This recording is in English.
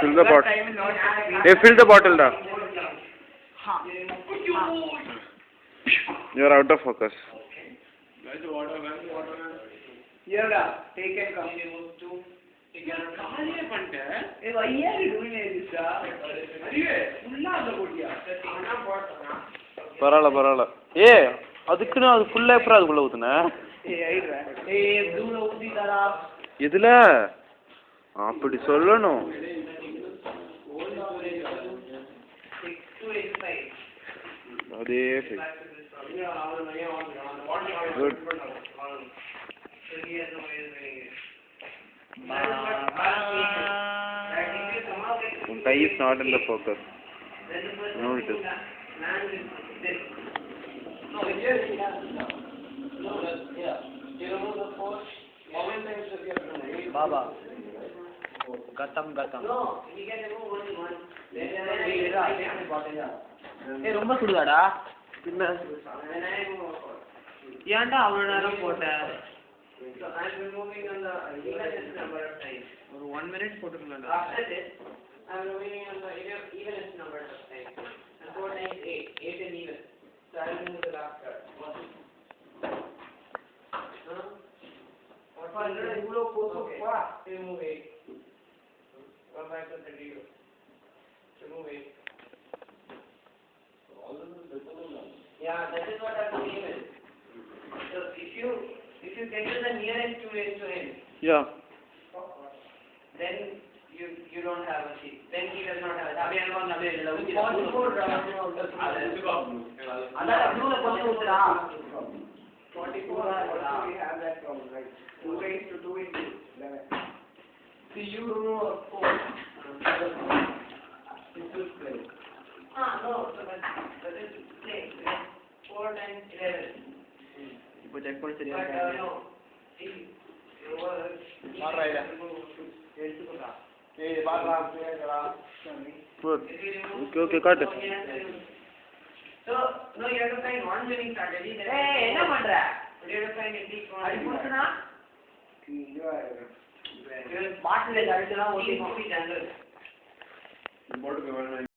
Fill the bottle. Hey, fill the bottle, da. You are out of focus. Here, take and come. Hey, why are you doing this? பரவாயில்ல ஏ அதுக்குன்னு அது ஃபுல்லா எப்பறம் அதுக்குள்ள ஊத்துன எதுல அப்படி சொல்லணும் அதே good tie is not in the focus. No, it is. Baba. Gatam. Hey, ரொம்ப சுடுதாடா பின்ன ஏன்டா அவ்வளவு நேரம் போட்ட So I'm removing on the evenest number of times. ஒரு 1 minute போட்டுக்கலாம்டா. After this, I'm removing on the evenest number of times. And 4 times 8 and even. So I'll remove the last card. What for? Remove 8. Come back to 32. Remove 8. Yeah, that is what I'm saying. So if you get to the nearest 2 raised to n, yeah, then you don't have a sheet. Then he does not have it. Abhi algon abhi illa. 44 we have that problem, right? 2 raised to 2 into 11. So you remove 4. This is play. No, so that is play. 4 times 11. இப்போ check பண்ணி சரியா பாருடா எடுத்துக்கடா ஏய் பாருடா பேரடா good okay god So no, you have to find one winning strategy. Hey, என்ன பண்ற? You have to find at least one. அது புடிச்சனா you are பாட்டில் அடிச்சனா ஓடி போய் ஜன்னல் போட்டு